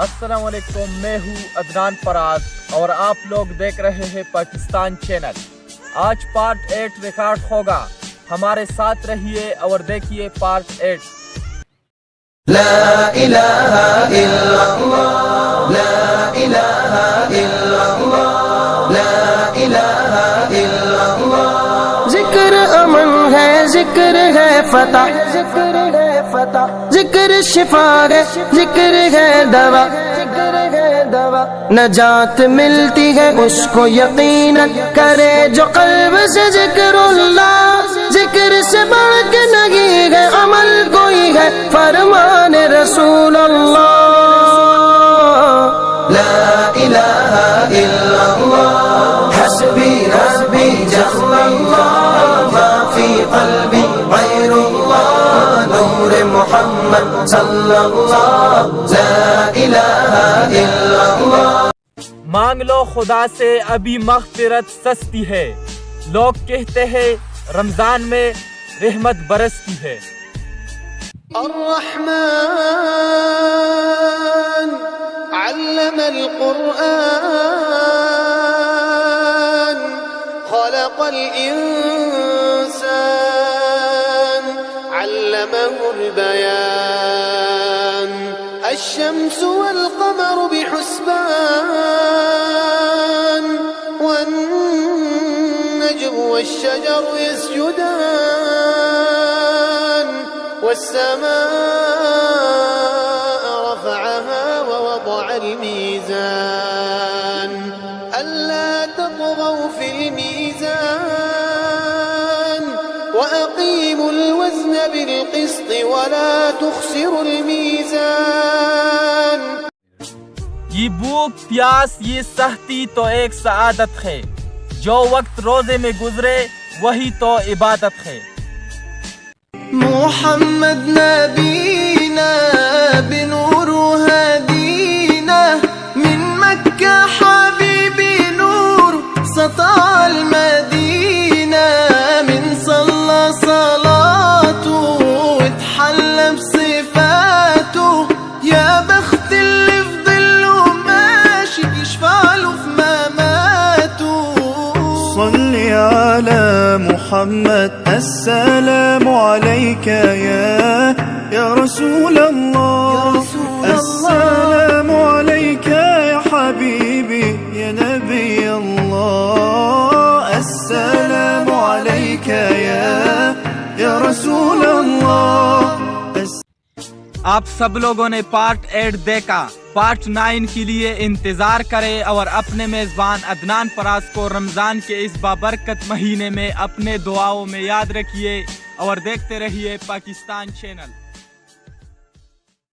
السلام علیکم، میں ہوں عدنان فراز اور آپ لوگ دیکھ رہے ہیں پاکستان چینل۔ آج پارٹ 8 ریکارڈ ہوگا، ہمارے ساتھ رہیے اور دیکھیے پارٹ 8۔ لا الہ الا اللہ، لا الہ الا اللہ، لا الہ الا اللہ۔ ذکر امن ہے، ذکر ہے فتح، ذکر ہے فتح، ذکر شفا ہے، ذکر ہے دوا، ذکر ہے دوا۔ نجات ملتی ہے اس کو یقیناً کرے جو قلب سے ذکر اللہ۔ ذکر سے بڑھ کے نہیں ہے عمل کوئی ہے، فرمان رسول اللہ۔ لا الہ الا اللہ، حسبی ربی جل اللہ، ما فی قلبی غیر اللہ، نور محمد صلی اللہ، لا الہ الا اللہ۔ مانگ لو خدا سے ابھی مغفرت سستی ہے، لوگ کہتے ہیں رمضان میں رحمت برستی ہے۔ الرحمن علم القرآن، خلق الإنسان، علمه البيان، الشمس والقمر بحسبان، والنجم والشجر يسجدان، والسماء رفعها ووضع الميزان، ألا تطغوا في الميزان، وأقيموا الوزن بالقسط ولا تخسروا الميزان۔ یہ بھوک پیاس یہ سختی تو ایک سعادت ہے، جو وقت روزے میں گزرے وہی تو عبادت ہے۔ محمد نبينا بنور هدينا، من مكة حبيبي نور سطع المدينة، من صلى صلاته واتحلى بصفاته، يا بخت اللي في ظله ماشي يشفع له في مماته۔ صل على محمد، السلام عليك يا رسول الله، السلام عليك يا حبيبي يا نبي الله، السلام عليك يا رسول الله۔ آپ سب لوگوں نے پارٹ 8 دیکھا، پارٹ 9 کے لیے انتظار کرے اور اپنے میزبان عدنان فراز کو رمضان کے اس بابرکت مہینے میں اپنے دعاؤں میں یاد رکھیے اور دیکھتے رہیے پاکستان چینل۔